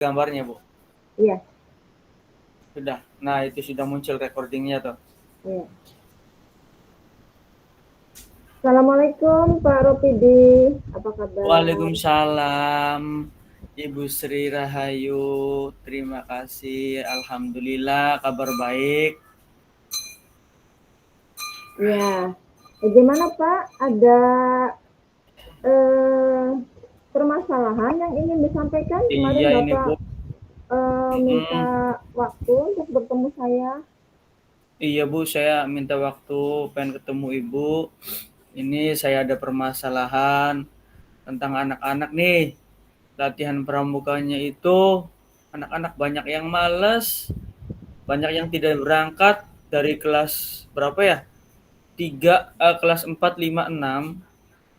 gambarnya, Bu? Iya, Sudah. Nah, itu sudah muncul recordingnya tuh. iya. Assalamualaikum Pak Ropidi, apa kabar? Waalaikumsalam, Ibu Sri Rahayu. Terima kasih. Alhamdulillah, kabar baik. Ya, bagaimana Pak? Ada eh, permasalahan yang ingin disampaikan? Kemarin Iya ini, Bapak Bu. minta Mm-mm. waktu untuk bertemu saya. Iya, Bu, saya minta waktu pengen ketemu Ibu. Ini saya ada permasalahan tentang anak-anak nih. Latihan pramukanya itu anak-anak banyak yang males, banyak yang tidak berangkat dari kelas berapa ya? Kelas 4, 5, 6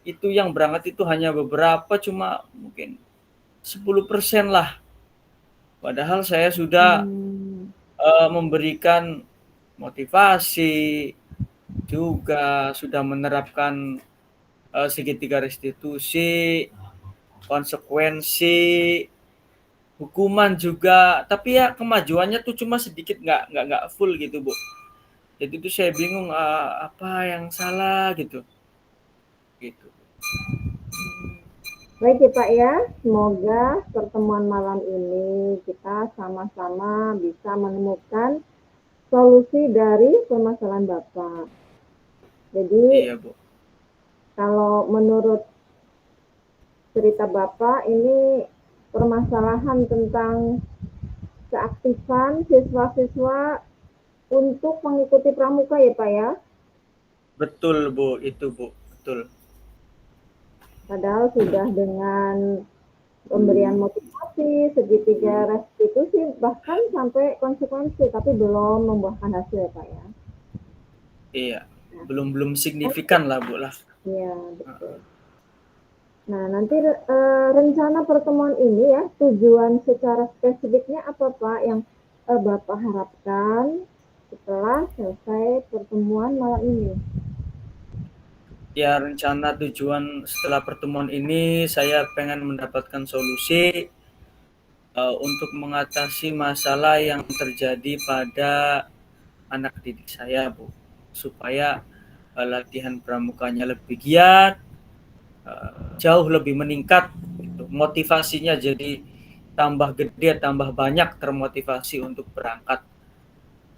itu yang berangkat itu hanya beberapa, cuma mungkin 10% lah. Padahal saya sudah Hmm, memberikan motivasi, juga sudah menerapkan segitiga restitusi, konsekuensi, hukuman juga. Tapi ya kemajuannya tuh cuma sedikit, nggak full gitu, Bu. Jadi itu saya bingung apa yang salah gitu. Gitu. Baik ya Pak ya, semoga pertemuan malam ini kita sama-sama bisa menemukan solusi dari permasalahan Bapak. Jadi Iya, Bu. kalau menurut cerita Bapak ini permasalahan tentang keaktifan siswa-siswa untuk mengikuti pramuka ya Pak ya. Betul, Bu, itu, Bu. Betul. Padahal sudah dengan pemberian motivasi, segitiga restitusi, bahkan sampai konsekuensi, tapi belum membuahkan hasil ya Pak ya. Iya. Nah, Belum belum nanti, signifikan lah, Bu lah. ya betul. Nah, nanti rencana pertemuan ini ya, tujuan secara spesifiknya apa Pak yang Bapak harapkan setelah selesai pertemuan malam ini? Ya, rencana tujuan setelah pertemuan ini saya pengen mendapatkan solusi untuk mengatasi masalah yang terjadi pada anak didik saya, Bu. Supaya latihan pramukanya lebih giat, jauh lebih meningkat gitu. Motivasinya jadi tambah gede, tambah banyak termotivasi untuk berangkat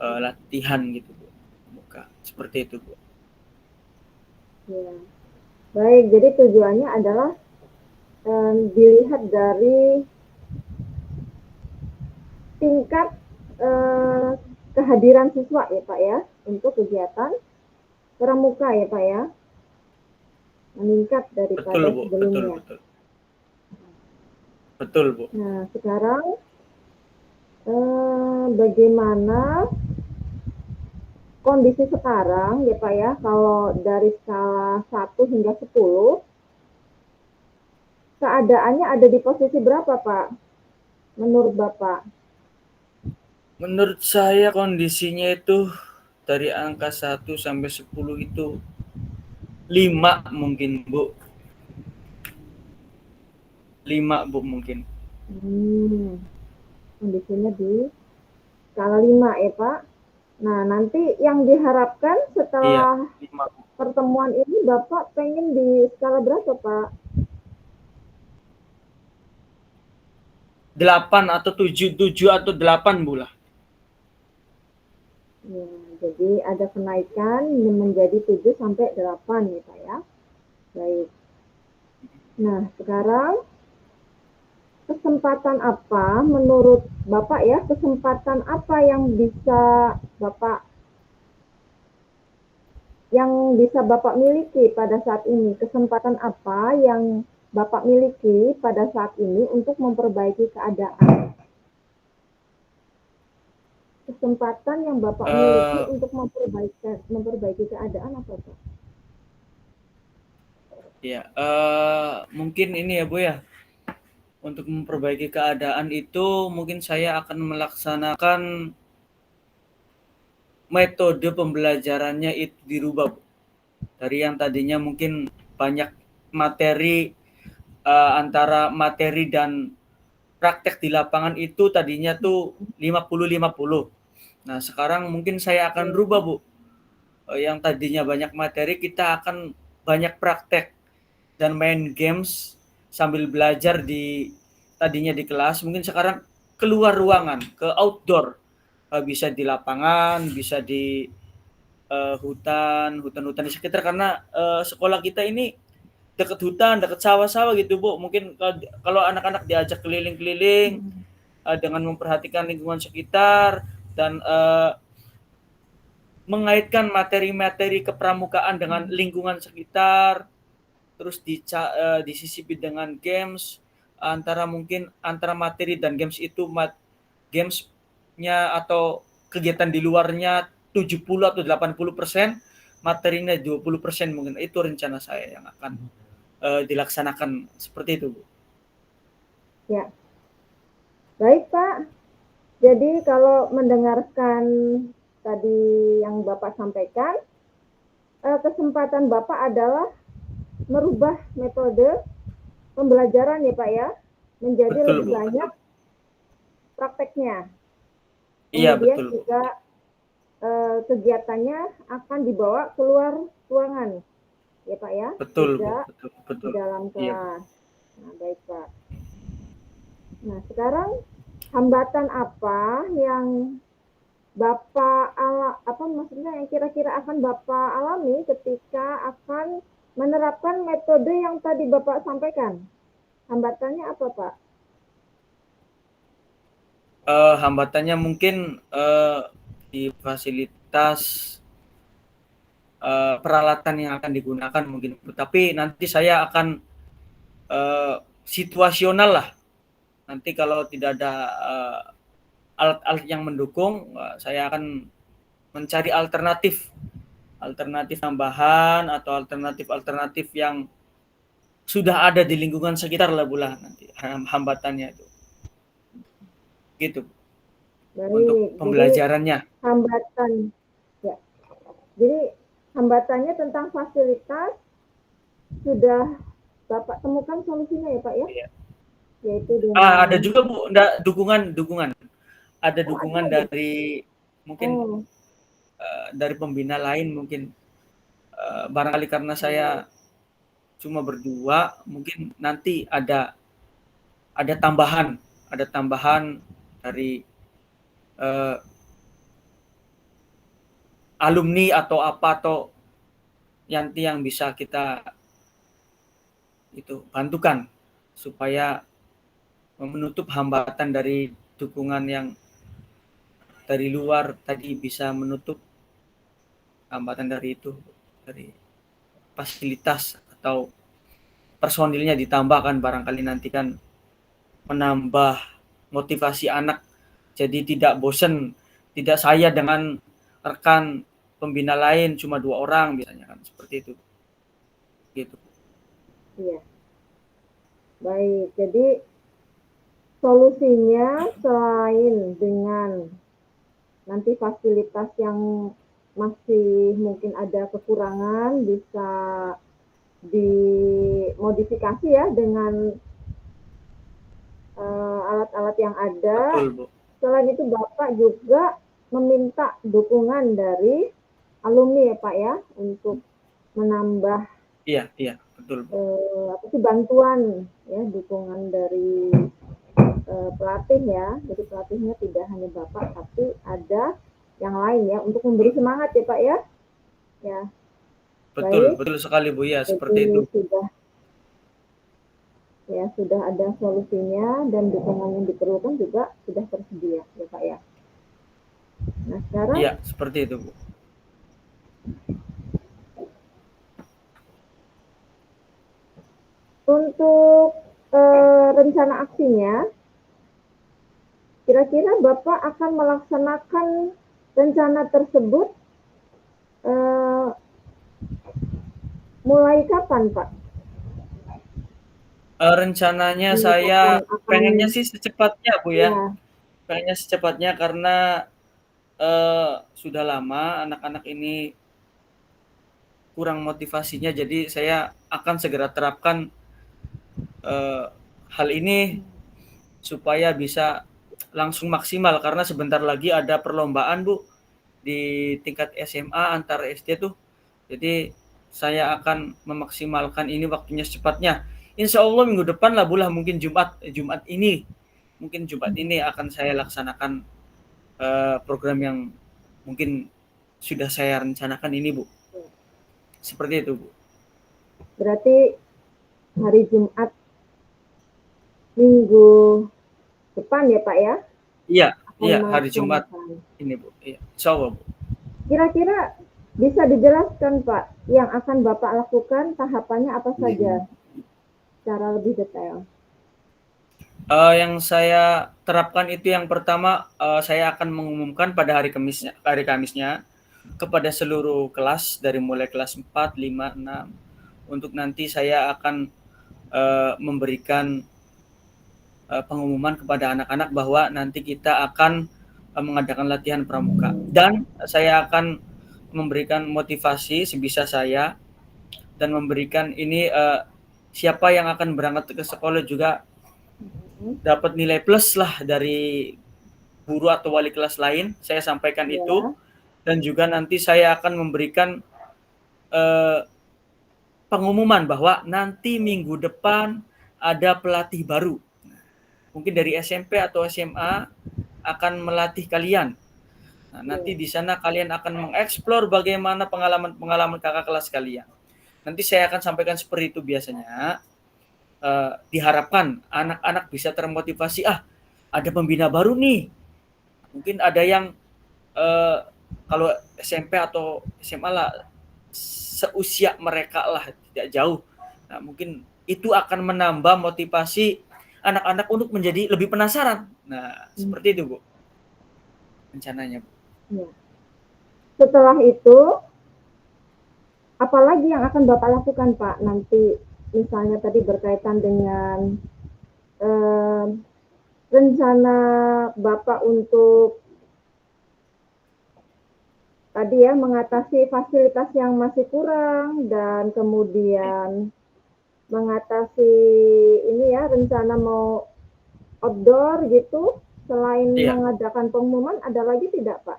latihan gitu, Bu. Pramuka. Seperti itu, Bu. Ya. Baik, jadi tujuannya adalah dilihat dari tingkat eh, kehadiran siswa ya Pak ya untuk kegiatan pramuka ya Pak ya, meningkat Betul, daripada Bu. Betul, sebelumnya. betul. Betul, Bu. Nah, sekarang bagaimana kondisi sekarang ya Pak ya, kalau dari skala 1 hingga 10, keadaannya ada di posisi berapa Pak, menurut Bapak? Menurut saya kondisinya itu dari angka 1 sampai 10 itu 5 mungkin, Bu. 5, Bu, mungkin. Kondisinya di skala 5 ya Pak. Nah, nanti yang diharapkan Iya, setelah 5, Bu. pertemuan ini Bapak pengen di skala berapa Pak? 8 atau 7, 7 atau 8, Bu lah. Ya, jadi ada kenaikan menjadi 7 sampai 8 ya Pak ya. Baik. Nah, sekarang kesempatan apa menurut Bapak ya, kesempatan apa Bapak miliki pada saat ini? Kesempatan apa yang Bapak miliki pada saat ini untuk memperbaiki keadaan? Kesempatan yang Bapak miliki Eh untuk memperbaiki keadaan apa Pak? ya, mungkin ini ya, Bu ya. Untuk memperbaiki keadaan itu mungkin saya akan melaksanakan metode pembelajarannya itu dirubah, Bu. Dari yang tadinya mungkin banyak materi antara materi dan praktek di lapangan itu tadinya tuh 50-50. Nah, sekarang mungkin saya akan rubah, Bu. Yang tadinya banyak materi, kita akan banyak praktek dan main games sambil belajar tadinya di kelas, mungkin sekarang keluar ruangan, ke outdoor. Bisa di lapangan, bisa di hutan-hutan di sekitar, karena sekolah kita ini dekat hutan, dekat sawah-sawah gitu, Bu. Mungkin kalau anak-anak diajak keliling-keliling dengan memperhatikan lingkungan sekitar dan mengaitkan materi-materi kepramukaan dengan lingkungan sekitar, terus disisipi dengan games, mungkin antara materi dan games itu gamesnya atau kegiatan di luarnya 70 atau 80%, materinya 20% mungkin. Itu rencana saya yang akan dilaksanakan seperti itu, Bu. Ya, baik Pak. Jadi kalau mendengarkan tadi yang Bapak sampaikan, kesempatan Bapak adalah merubah metode pembelajaran ya Pak ya, menjadi Betul, lebih Bu. banyak prakteknya. Iya, Kemudian betul, Bu. juga kegiatannya akan dibawa keluar ruangan, ya Pak ya, Betul, Bu. tidak Betul, di betul. dalam Iya, Bu. kelas. Nah, baik Pak. Nah, sekarang hambatan apa yang maksudnya yang kira-kira akan Bapak alami ketika akan menerapkan metode yang tadi Bapak sampaikan? Hambatannya apa, Pak? Hambatannya mungkin di fasilitas peralatan yang akan digunakan mungkin, tapi nanti saya akan situasional lah. Nanti kalau tidak ada alat-alat yang mendukung, saya akan mencari alternatif tambahan atau alternatif yang sudah ada di lingkungan sekitar lah, bulah nanti hambatannya itu. Gitu untuk Baik, jadi pembelajarannya. hambatan, ya. Jadi hambatannya tentang fasilitas sudah Bapak temukan solusinya ya, Pak ya? Iya. Yaitu Ada dengan juga, Bu, dukungan. Ada dukungan ada. dari mungkin Oh, dari pembina lain mungkin, barangkali karena saya cuma berdua, mungkin nanti ada tambahan dari uh, alumni atau apa, atau yang bisa kita itu bantukan supaya menutup hambatan dari dukungan yang dari luar tadi, bisa menutup hambatan dari itu, dari fasilitas atau personilnya ditambahkan, barangkali nanti kan menambah motivasi anak, jadi tidak bosen, tidak saya dengan rekan pembina lain cuma 2 orang biasanya kan seperti itu, gitu. iya. Baik, jadi solusinya selain dengan nanti fasilitas yang masih mungkin ada kekurangan bisa dimodifikasi ya dengan alat-alat yang ada. Betul, Bu. Selain itu Bapak juga meminta dukungan dari alumni ya Pak ya untuk menambah Iya, betul, Bu. bantuan ya, dukungan dari pelatih ya. Jadi pelatihnya tidak hanya Bapak tapi ada yang lain ya untuk memberi semangat ya Pak ya. Ya, baik. Betul sekali, Bu, ya seperti itu. Jadi sudah ada solusinya dan dukungan yang diperlukan juga sudah tersedia ya Pak ya. Nah, sekarang Iya, seperti itu, Bu. untuk rencana aksinya, kira-kira Bapak akan melaksanakan rencana tersebut mulai kapan, Pak? Rencananya Ini saya akan pengennya sih secepatnya, Bu, ya. ya, Pengennya secepatnya karena sudah lama anak-anak ini kurang motivasinya, jadi saya akan segera terapkan hal ini supaya bisa langsung maksimal, karena sebentar lagi ada perlombaan Bu di tingkat SMA antar SD tuh. Jadi saya akan memaksimalkan ini waktunya secepatnya. Insya Allah minggu depan lah Bu lah, mungkin Jumat ini akan saya laksanakan program yang mungkin sudah saya rencanakan ini Bu. Seperti itu Bu. Berarti hari Jumat minggu depan ya Pak ya? Iya, hari Jumat ini Bu. Iya, insya Allah Bu. Kira-kira bisa dijelaskan Pak, yang akan Bapak lakukan tahapannya apa saja secara lebih detail? Yang saya terapkan itu yang pertama, saya akan mengumumkan pada hari Kamisnya kepada seluruh kelas dari mulai kelas 4, 5, 6. Untuk nanti saya akan memberikan pengumuman kepada anak-anak bahwa nanti kita akan mengadakan latihan pramuka, dan saya akan memberikan motivasi sebisa saya dan memberikan ini siapa yang akan berangkat ke sekolah juga dapat nilai plus lah dari guru atau wali kelas lain. Saya sampaikan itu, dan juga nanti saya akan memberikan pengumuman bahwa nanti minggu depan ada pelatih baru, mungkin dari SMP atau SMA akan melatih kalian. Nah, nanti di sana kalian akan mengeksplor bagaimana pengalaman kakak kelas kalian. Nanti saya akan sampaikan seperti itu biasanya. Diharapkan anak-anak bisa termotivasi, ada pembina baru nih. Mungkin ada yang kalau SMP atau SMA lah seusia mereka lah, tidak jauh. Nah, mungkin itu akan menambah motivasi anak-anak untuk menjadi lebih penasaran. Nah, seperti itu Bu rencananya Bu. Ya. Setelah itu, apalagi yang akan Bapak lakukan Pak nanti, misalnya tadi berkaitan dengan rencana Bapak untuk tadi ya mengatasi fasilitas yang masih kurang, dan kemudian mengatasi ini ya rencana mau outdoor gitu. Selain mengadakan pengumuman, ada lagi tidak Pak?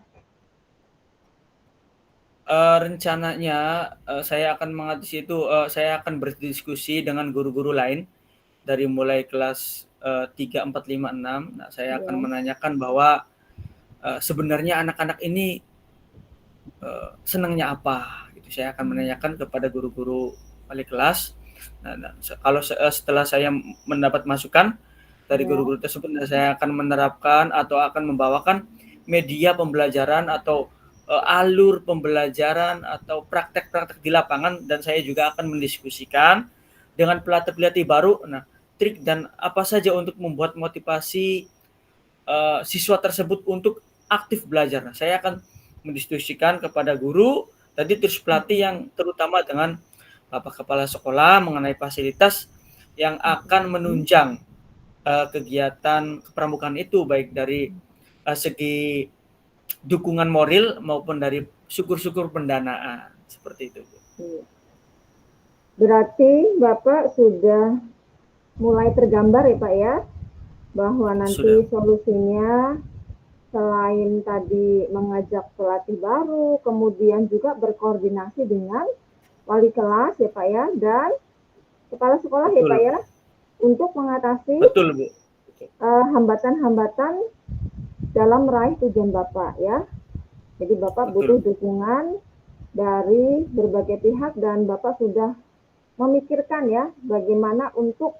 Rencananya saya akan mengatasi itu, saya akan berdiskusi dengan guru-guru lain dari mulai kelas 3, 4, 5, 6. Nah, saya akan menanyakan bahwa sebenarnya anak-anak ini senangnya apa gitu. Saya akan menanyakan kepada guru-guru wali kelas. Nah, kalau setelah saya mendapat masukan dari guru-guru tersebut, saya akan menerapkan atau akan membawakan media pembelajaran atau alur pembelajaran atau praktek-praktek di lapangan, dan saya juga akan mendiskusikan dengan pelatih-pelatih baru. Nah, trik dan apa saja untuk membuat motivasi siswa tersebut untuk aktif belajar. Nah, saya akan mendiskusikan kepada guru, tadi terus pelatih yang terutama dengan Bapak Kepala Sekolah mengenai fasilitas yang akan menunjang kegiatan kepramukaan itu, baik dari segi dukungan moral maupun dari syukur-syukur pendanaan, seperti itu. Berarti Bapak sudah mulai tergambar ya Pak ya, bahwa nanti solusinya selain tadi mengajak pelatih baru, kemudian juga berkoordinasi dengan wali kelas ya Pak ya, dan kepala sekolah ya Pak ya, untuk mengatasi hambatan-hambatan dalam meraih tujuan Bapak ya. Jadi Bapak butuh dukungan dari berbagai pihak, dan Bapak sudah memikirkan ya bagaimana untuk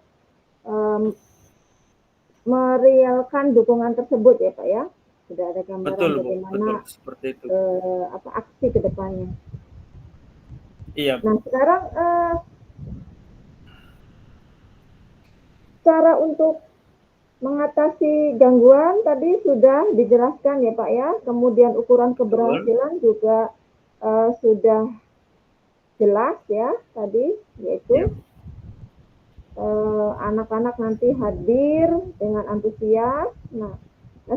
merealkan dukungan tersebut ya Pak ya. Sudah ada gambaran bagaimana aksi ke depannya. Iya. Nah, sekarang cara untuk mengatasi gangguan tadi sudah dijelaskan ya Pak ya. Kemudian ukuran keberhasilan juga sudah jelas ya tadi, yaitu anak-anak nanti hadir dengan antusias. Nah,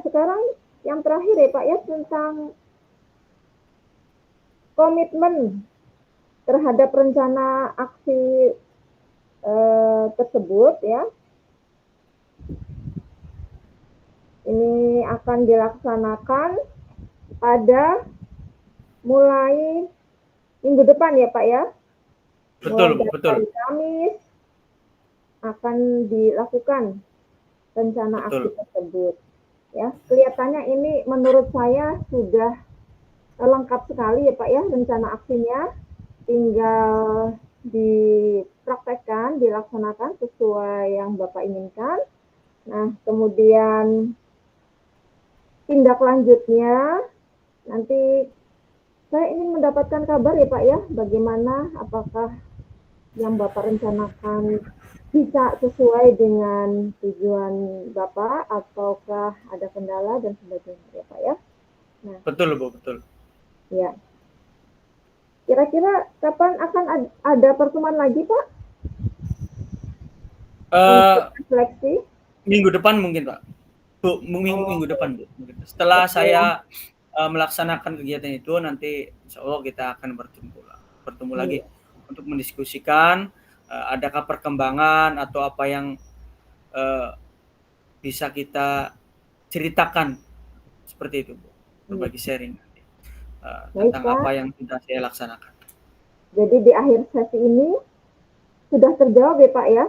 sekarang yang terakhir ya Pak ya, tentang komitmen terhadap rencana aksi tersebut ya. Ini akan dilaksanakan pada mulai minggu depan ya Pak ya. Mulai Betul, dari betul, hari Kamis akan dilakukan rencana aksi betul. tersebut. Ya, kelihatannya ini menurut saya sudah lengkap sekali ya Pak ya rencana aksinya. Tinggal dipraktekkan, dilaksanakan sesuai yang Bapak inginkan. Nah, kemudian tindak lanjutnya nanti saya ingin mendapatkan kabar ya Pak ya, bagaimana apakah yang Bapak rencanakan bisa sesuai dengan tujuan Bapak ataukah ada kendala dan sebagainya ya Pak ya. Nah, Betul, Bu, betul. ya. Kira-kira kapan akan ada pertemuan lagi Pak untuk Uh, seleksi? Minggu depan mungkin, Pak. Bu, Oh, minggu depan, Bu. Setelah oke ya. saya melaksanakan kegiatan itu, nanti insya Allah kita akan bertemu lagi Iya. untuk mendiskusikan adakah perkembangan atau apa yang uh, bisa kita ceritakan seperti itu, Bu. Iya. Berbagi sharing Baik tentang apa Pak. yang sudah saya laksanakan. Jadi di akhir sesi ini sudah terjawab ya Pak ya?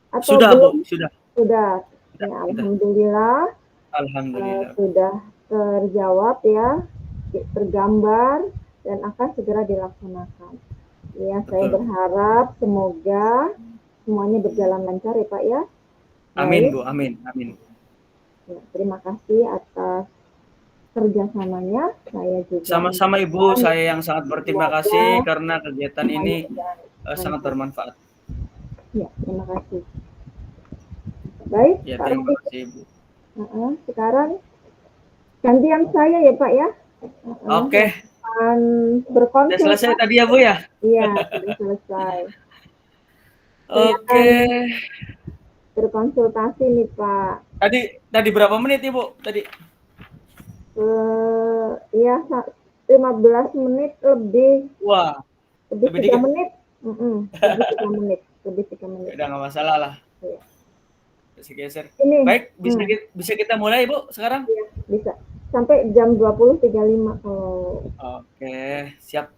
Atau Sudah, Bu, belum? sudah. Sudah. Sudah, Ya, sudah. alhamdulillah Alhamdulillah. sudah terjawab ya, tergambar dan akan segera dilaksanakan. Ya, saya Betul. berharap semoga semuanya berjalan lancar ya Pak ya. Amin, Baik. Bu. Amin. Amin. Ya, terima kasih atas kerjasamanya. Saya juga Sama-sama Ibu, mengucapkan saya yang sangat berterima semoga kasih karena kegiatan semuanya ini berjalan sangat lancar. bermanfaat. Ya, terima kasih. Baik, Ya, Pak terima Rofi. kasih Ibu. Sekarang gantian saya ya Pak ya. Oke, Akan sudah selesai berkonsultasi. tadi ya Bu ya? Iya, sudah selesai. Saya Oke. akan berkonsultasi nih Pak. Tadi berapa menit Ibu? Tadi? Ya 15 menit lebih Wah, lebih lebih 3 dikit. menit. Lebih 3 menit, lebih 3 menit. Udah nggak masalah lah. Ya. Geser. Ini, Baik, bisa kita mulai Ibu sekarang? ya, bisa sampai jam 20.35 kalau Oke, siap.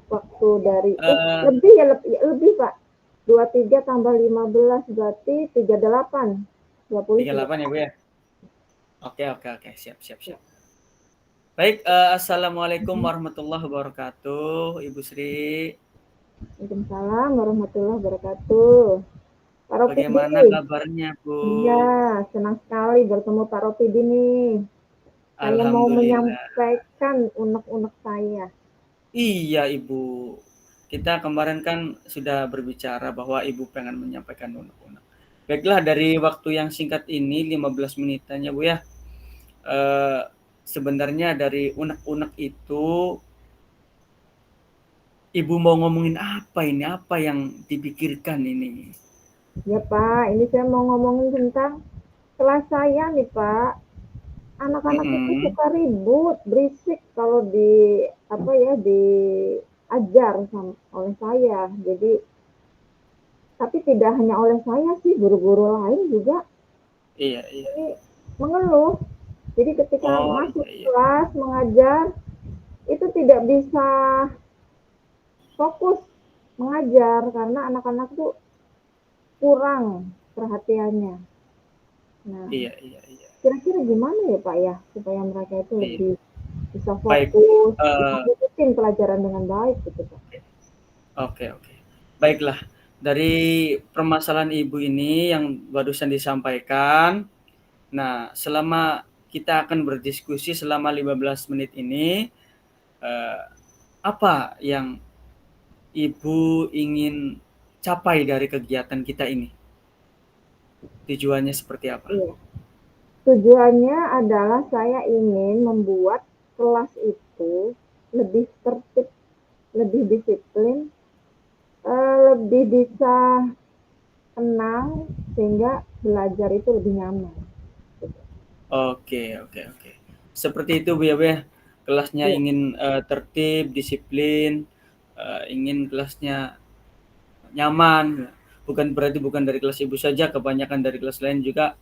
waktu dari Uh, lebih ya lebih Pak. 23 tambah 15 berarti 38. 38 ya Bu ya? Oke, siap. Baik, Assalamualaikum warahmatullahi wabarakatuh, Ibu Sri. Waalaikumsalam warahmatullahi wabarakatuh. Pak Bagaimana Ropidi. kabarnya, Bu? Iya, senang sekali bertemu Pak Ropidi nih. Saya mau Alhamdulillah. menyampaikan unek-unek saya. Iya, Ibu. Kita kemarin kan sudah berbicara bahwa Ibu pengen menyampaikan unek-unek. Baiklah, dari waktu yang singkat ini, 15 menitan ya, Bu ya. Eh, Sebenarnya dari unek-unek itu, Ibu mau ngomongin apa ini? Apa yang dipikirkan ini? Ya Pak, ini saya mau ngomongin tentang kelas saya nih Pak. Anak-anak itu Mm-mm. suka ribut, berisik kalau diajar oleh saya. Jadi tapi tidak hanya oleh saya sih, guru-guru lain juga Iya. ini mengeluh. Jadi ketika Oh, masuk iya. kelas mengajar itu tidak bisa fokus mengajar karena anak-anak tuh kurang perhatiannya. Nah, Iya. kira-kira gimana ya Pak ya supaya mereka itu Iya. lebih bisa Baik. fokus, bisa Uh, ngikutin pelajaran dengan baik gitu Pak. Oke. Baiklah, dari permasalahan Ibu ini yang barusan disampaikan, nah selama kita akan berdiskusi selama 15 menit ini, eh, apa yang Ibu ingin capai dari kegiatan kita ini? Tujuannya seperti apa? Iya. Tujuannya adalah saya ingin membuat kelas itu lebih tertib, lebih disiplin, lebih bisa tenang sehingga belajar itu lebih nyaman. Oke. Seperti itu Bu ya. Kelasnya Iya. ingin tertib, disiplin, ingin kelasnya nyaman. bukan berarti bukan dari kelas Ibu saja, kebanyakan dari kelas lain juga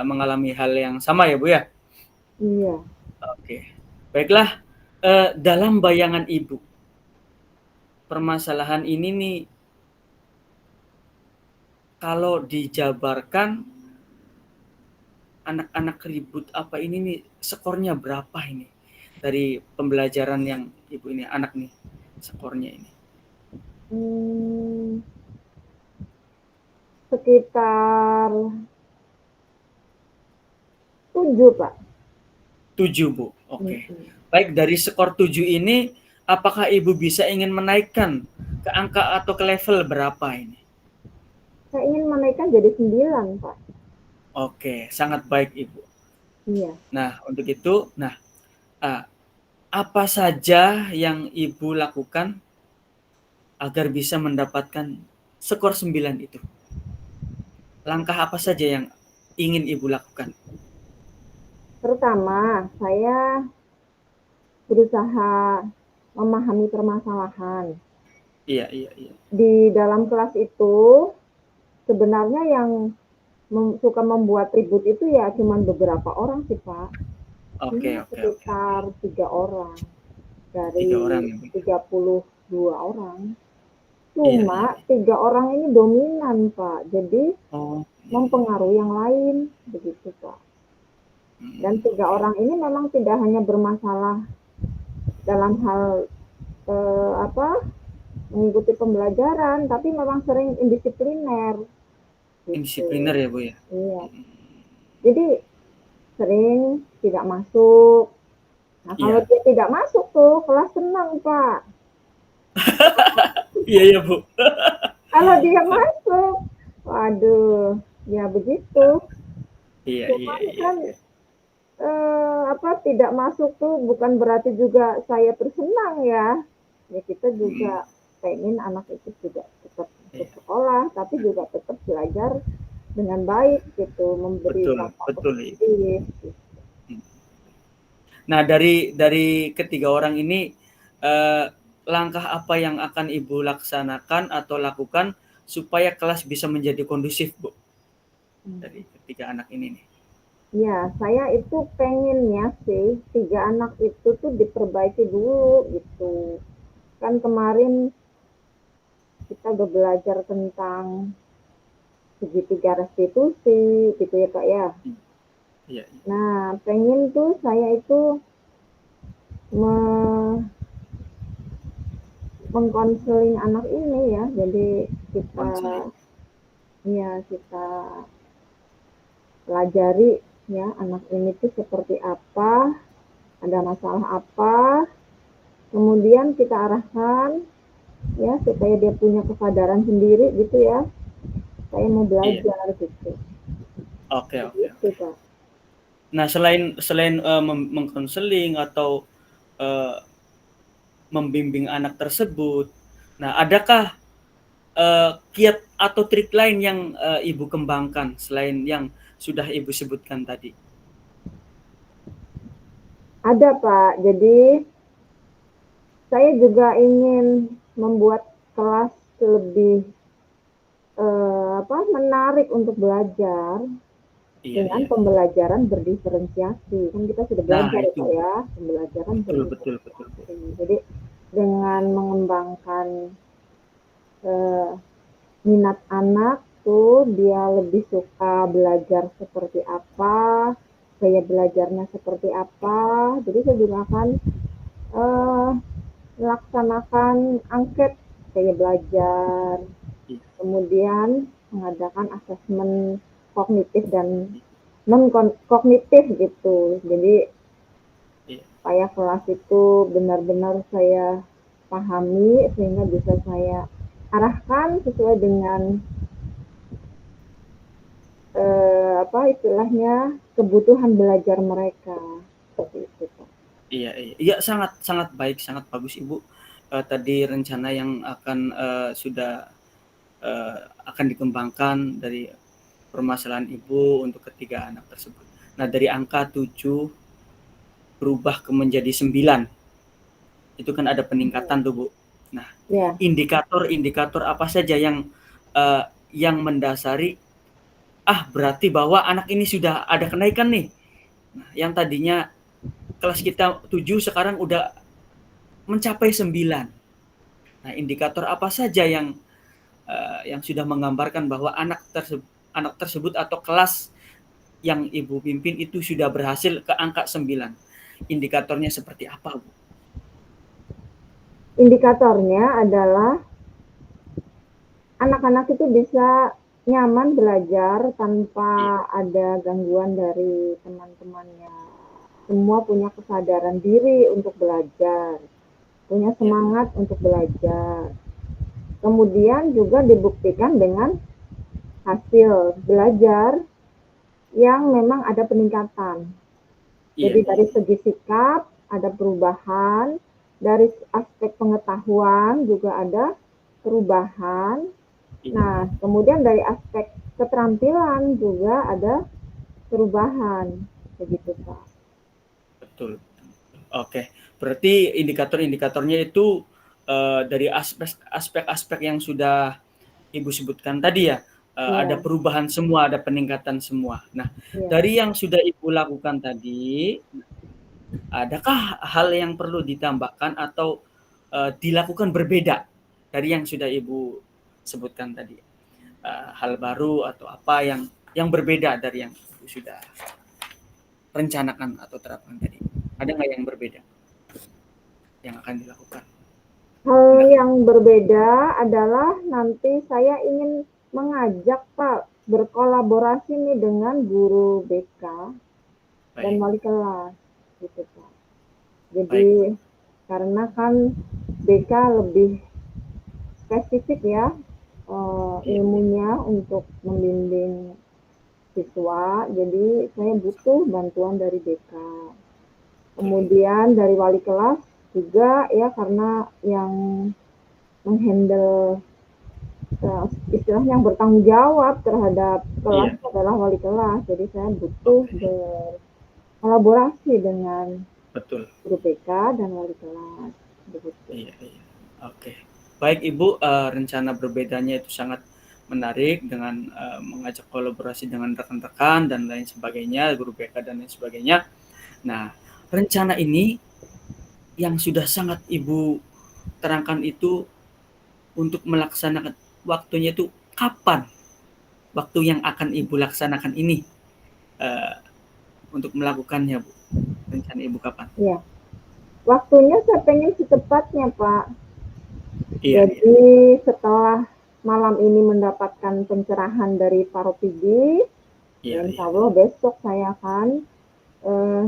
mengalami hal yang sama ya Bu ya? Iya. Oke, baiklah, dalam bayangan Ibu, permasalahan ini nih kalau dijabarkan anak-anak ribut apa ini nih, skornya berapa ini? Dari pembelajaran yang Ibu ini, anak nih, skornya ini. Sekitar 7, Pak. 7, Bu. Oke. Mm-mm. Baik, dari skor 7 ini, apakah Ibu bisa ingin menaikkan ke angka atau ke level berapa ini? Saya ingin menaikkan jadi 9, Pak. Oke, sangat baik Ibu. Iya. Nah, untuk itu, apa saja yang Ibu lakukan agar bisa mendapatkan skor 9 itu? Langkah apa saja yang ingin Ibu lakukan? Pertama, saya berusaha memahami permasalahan. Iya, iya, iya. Di dalam kelas itu, sebenarnya yang suka membuat ribut itu ya cuma beberapa orang sih, Pak. Oke, Cuma oke, oke, oke. sekitar 3 orang 3 dari orang ya, Bu. 32 orang. Iya, iya, Cuma iya. 3 orang ini dominan, Pak. Jadi Oh, iya, iya. mempengaruhi yang lain, begitu, Pak. Dan 3 Oke. orang ini memang tidak hanya bermasalah dalam hal mengikuti pembelajaran, tapi memang sering indisipliner, Indisipliner gitu. ya, Bu ya? Iya. Jadi sering tidak masuk. Nah, kalau Iya. dia tidak masuk tuh, kelas tenang, Pak. Iya, iya, Bu. Kalau dia masuk, waduh, ya begitu. Iya, iya, Cuman iya, kan iya. tidak masuk tuh bukan berarti juga saya tersenang ya. Ya kita Mhm. juga pengen anak itu juga tetap Iya. sekolah, tapi juga tetap belajar dengan baik gitu, memberi Betul, dampak betul, Ibu. positif. Gitu. Nah, dari ketiga orang ini, eee, langkah apa yang akan Ibu laksanakan atau lakukan supaya kelas bisa menjadi kondusif, Bu? Dari ketiga anak ini nih. Ya, saya itu pengennya sih 3 anak itu tuh diperbaiki dulu gitu. Kan kemarin kita udah belajar tentang segitiga restitusi gitu ya Kak ya. Iya, iya. Nah, pengen tuh saya itu mengkonseling anak ini ya. Jadi kita Konseling. kita pelajari ya anak ini tuh seperti apa, ada masalah apa, kemudian kita arahkan ya supaya dia punya kesadaran sendiri gitu ya. Saya mau Iya. belajar gitu. Oke, oke, Begitu, oke. Pak. Nah, selain selain, mengkonseling atau, eee, membimbing anak tersebut, nah adakah, kiat atau trik lain yang, Ibu kembangkan selain yang sudah Ibu sebutkan tadi? Ada, Pak. Jadi saya juga ingin membuat kelas lebih menarik untuk belajar Iya, dengan iya. pembelajaran berdiferensiasi. Kan kita sudah Nah belajar ya, itu, Pak ya, pembelajaran betul, betul, betul, Bu. berdiferensiasi. Jadi dengan mengembangkan eh, minat anak tuh dia lebih suka belajar seperti apa, gaya belajarnya seperti apa. Jadi saya juga akan eh, melaksanakan angket gaya belajar, Iya, kemudian mengadakan asesmen kognitif dan non kognitif gitu. Jadi iya, supaya kelas itu benar-benar saya pahami sehingga bisa saya arahkan sesuai dengan istilahnya kebutuhan belajar mereka seperti itu Pak. iya, iya, iya, sangat sangat baik, sangat bagus Ibu, tadi rencana yang akan, akan dikembangkan dari permasalahan Ibu untuk ketiga anak tersebut. Nah, dari angka 7 berubah menjadi 9, itu kan ada peningkatan tuh, Bu. Nah, Ya, indikator-indikator apa saja yang yang mendasari, berarti bahwa anak ini sudah ada kenaikan nih. Nah, yang tadinya kelas kita 7 sekarang udah mencapai 9. Nah, indikator apa saja yang sudah menggambarkan bahwa anak tersebut atau kelas yang Ibu pimpin itu sudah berhasil ke angka 9. Indikatornya seperti apa, Bu? Indikatornya adalah anak-anak itu bisa nyaman belajar Iya, tanpa ada gangguan dari teman-temannya. Semua punya kesadaran diri untuk belajar, punya iya, semangat untuk belajar. Kemudian juga dibuktikan dengan hasil belajar yang memang ada peningkatan. iya, Jadi iya, dari segi sikap ada perubahan, dari aspek pengetahuan juga ada perubahan. iya, Nah, kemudian dari aspek keterampilan juga ada perubahan, begitu Pak. betul. Oke, berarti indikator-indikatornya itu dari aspek-aspek yang sudah Ibu sebutkan tadi ya, ada Iya, perubahan semua, ada peningkatan semua. Nah, iya. dari yang sudah Ibu lakukan tadi, adakah hal yang perlu ditambahkan atau dilakukan berbeda dari yang sudah Ibu sebutkan tadi? Hal baru atau apa yang berbeda dari yang Ibu sudah rencanakan atau terapkan tadi? Ada nggak yang berbeda yang akan dilakukan? Hal Nah, yang berbeda adalah nanti saya ingin mengajak Pak berkolaborasi nih dengan guru BK dan baik, wali kelas, gitu Pak. Jadi baik, karena kan BK lebih spesifik ya iya, ilmunya untuk membimbing siswa, jadi saya butuh bantuan dari BK. betul, Kemudian dari wali kelas juga ya karena yang menghandle istilahnya yang bertanggung jawab terhadap kelas iya, adalah wali kelas. Jadi saya butuh oke, berkolaborasi dengan betul. guru BK dan wali kelas. Begitu. Iya, iya. Oke. Baik Ibu, rencana berbedanya itu sangat menarik dengan mengajak kolaborasi dengan rekan-rekan dan lain sebagainya, guru BK dan lain sebagainya. Nah, rencana ini yang sudah sangat Ibu terangkan itu untuk melaksanakan waktunya itu kapan? Waktu yang akan Ibu laksanakan ini eh, untuk melakukannya, Bu. Rencana Ibu kapan? Ya, waktunya saya pengen secepatnya Pak. Iya, iya. Jadi setelah malam ini mendapatkan pencerahan dari Paropidi, ya Iya, insya iya. Allah besok saya akan eh,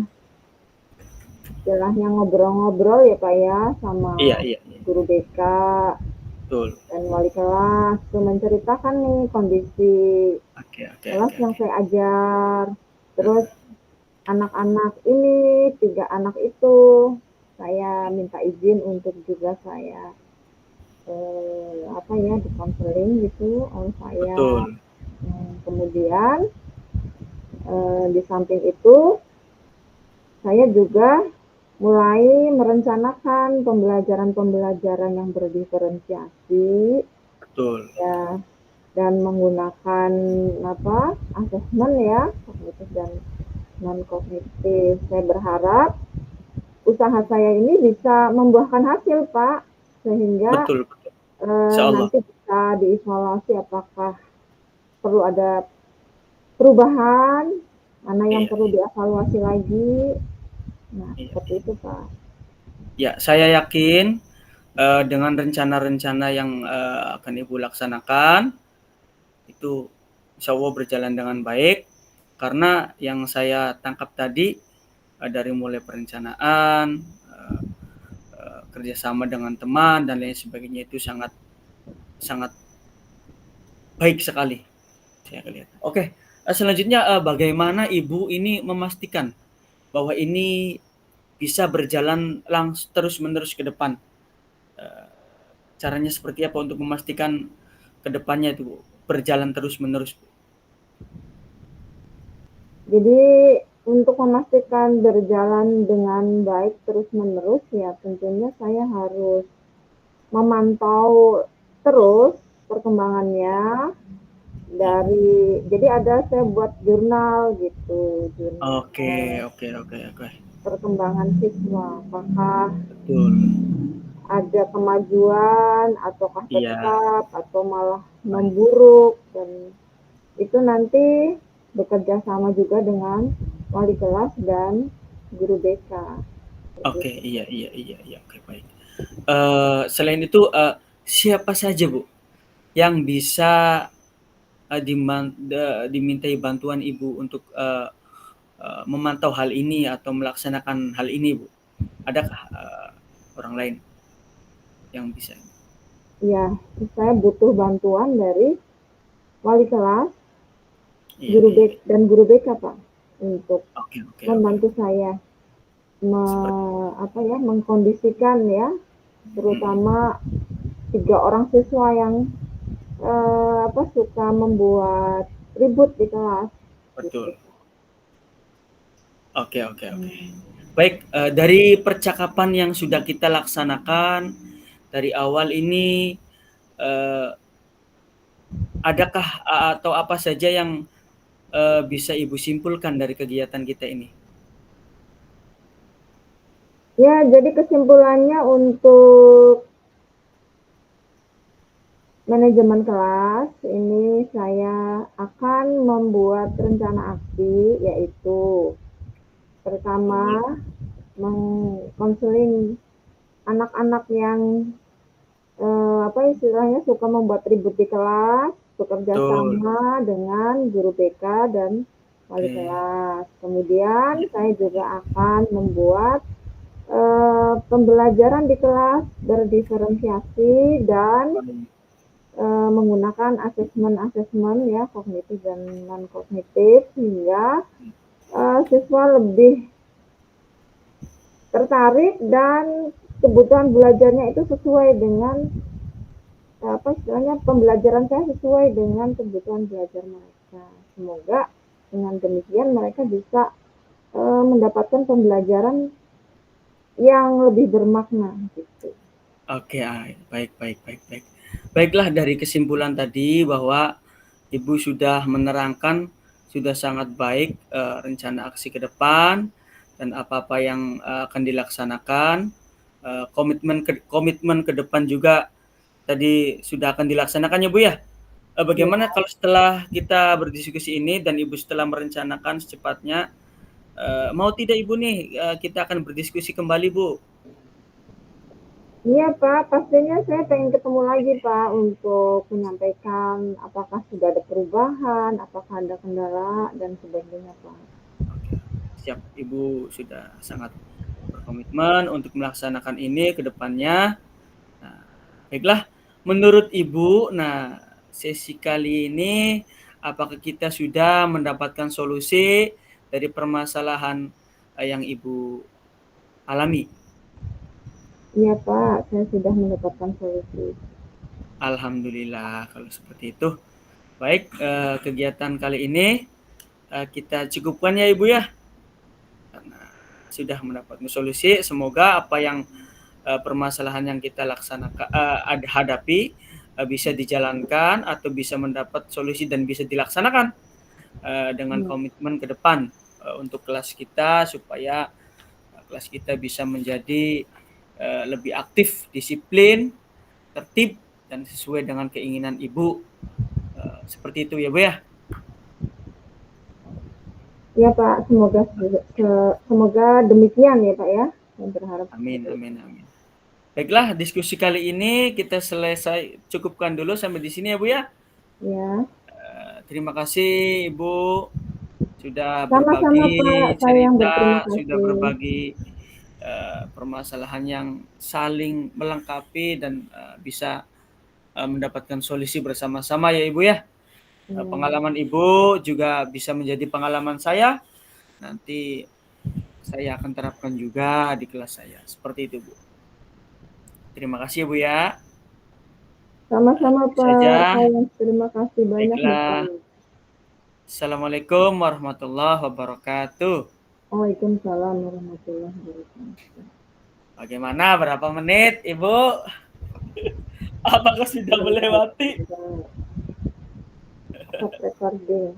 istilahnya ngobrol-ngobrol ya Pak ya sama Iya, iya, iya. guru BK Betul. dan wali kelas tuh menceritakan nih kondisi Oke, oke, kelas oke, yang oke. saya ajar. Terus Nah, anak-anak ini, 3 anak itu saya minta izin untuk juga saya apa ya di konseling gitu oleh saya. betul. Kemudian di samping itu saya juga mulai merencanakan pembelajaran-pembelajaran yang berdiferensiasi Betul. ya dan menggunakan apa asesmen ya kognitif dan non kognitif. Saya berharap usaha saya ini bisa membuahkan hasil Pak sehingga Betul, betul. Insyaallah. nanti bisa diisolasi apakah perlu ada perubahan, mana yang Iya, perlu iya, dievaluasi lagi. Nah, iya, seperti iya. itu Pak. Ya, saya yakin dengan rencana-rencana yang akan Ibu laksanakan itu insya Allah berjalan dengan baik karena yang saya tangkap tadi dari mulai perencanaan, eh, kerjasama dengan teman dan lain sebagainya itu sangat sangat baik sekali saya lihat. Oke, selanjutnya bagaimana Ibu ini memastikan bahwa ini bisa berjalan terus menerus ke depan. Eh, Caranya seperti apa untuk memastikan ke depannya itu berjalan terus menerus? Jadi untuk memastikan berjalan dengan baik terus-menerus ya tentunya saya harus memantau terus perkembangannya jadi saya buat jurnal gitu, jurnal Oke, oke, oke, oke. perkembangan siswa, apakah Betul. ada kemajuan ataukah Iya. tetap atau malah Baik. memburuk, dan itu nanti bekerja sama juga dengan wali kelas dan guru BK. Oke, iya, iya, iya, iya. Oke, baik. Selain itu, siapa saja Bu yang bisa dimintai bantuan Ibu untuk memantau hal ini atau melaksanakan hal ini, Bu? Adakah orang lain yang bisa? Ya, saya butuh bantuan dari wali kelas, Iya, iya, iya. dan guru BK, Pak, untuk Oke, oke, oke. membantu saya Seperti mengkondisikan ya, mm, terutama 3 orang siswa yang suka membuat ribut di kelas gitu. betul. Oke, oke, oke. Baik, dari percakapan yang sudah kita laksanakan dari awal ini, eh, adakah atau apa saja yang bisa Ibu simpulkan dari kegiatan kita ini? Ya, jadi kesimpulannya untuk manajemen kelas ini saya akan membuat rencana aksi, yaitu Betul. pertama mengkonseling anak-anak yang istilahnya suka membuat ribut di kelas, bekerja Betul. sama dengan guru BK dan wali Oke. kelas. Kemudian Ya, saya juga akan membuat pembelajaran di kelas berdiferensiasi dan baik. menggunakan asesmen ya, kognitif dan non kognitif, sehingga siswa lebih tertarik dan kebutuhan belajarnya itu sesuai dengan istilahnya pembelajaran saya sesuai dengan kebutuhan belajar mereka. Semoga dengan demikian mereka bisa mendapatkan pembelajaran yang lebih bermakna gitu. Oke, baik, baik, baik, baik. Baiklah, dari kesimpulan tadi bahwa Ibu sudah menerangkan sudah sangat baik rencana aksi ke depan dan apa-apa yang akan dilaksanakan. Komitmen ke depan juga tadi sudah akan dilaksanakan ya Bu ya. Bagaimana Ya, kalau setelah kita berdiskusi ini dan Ibu setelah merencanakan secepatnya, mau tidak Ibu nih kita akan berdiskusi kembali Bu? iya Pak, pastinya saya pengen ketemu lagi Pak untuk menyampaikan apakah sudah ada perubahan, apakah ada kendala dan sebagainya Pak. Oke, siap. Ibu sudah sangat berkomitmen untuk melaksanakan ini ke depannya. Nah, baiklah, menurut Ibu, nah sesi kali ini apakah kita sudah mendapatkan solusi dari permasalahan yang Ibu alami? Iya Pak, saya sudah mendapatkan solusi. Alhamdulillah kalau seperti itu. Baik, kegiatan kali ini kita cukupkan ya Ibu ya. Karena sudah mendapatkan solusi, semoga apa yang permasalahan yang kita laksanakan hadapi bisa dijalankan atau bisa mendapat solusi dan bisa dilaksanakan dengan Ya, komitmen ke depan untuk kelas kita supaya kelas kita bisa menjadi lebih aktif, disiplin, tertib dan sesuai dengan keinginan Ibu. Seperti itu ya Bu ya. ya Pak, semoga demikian ya Pak ya. Saya berharap Amin, seperti itu. amin, amin. Baiklah, diskusi kali ini kita cukupkan dulu sampai di sini ya Bu ya. Ya, Terima kasih Ibu sudah sama-sama Pak, berbagi saya yang berterima cerita, sudah kasih. berbagi permasalahan yang saling melengkapi dan bisa mendapatkan solusi bersama-sama ya Ibu ya. Ya. Pengalaman Ibu juga bisa menjadi pengalaman saya. Nanti saya akan terapkan juga di kelas saya. Seperti itu Bu. Terima kasih ya Bu ya. Sama-sama Itu Pak, saja. saya terima kasih banyak nih Pak. Baiklah. Assalamualaikum warahmatullahi wabarakatuh. Waalaikumsalam warahmatullahi wabarakatuh. Bagaimana? Berapa menit, Ibu? Apakah sudah melewati? Stop recording.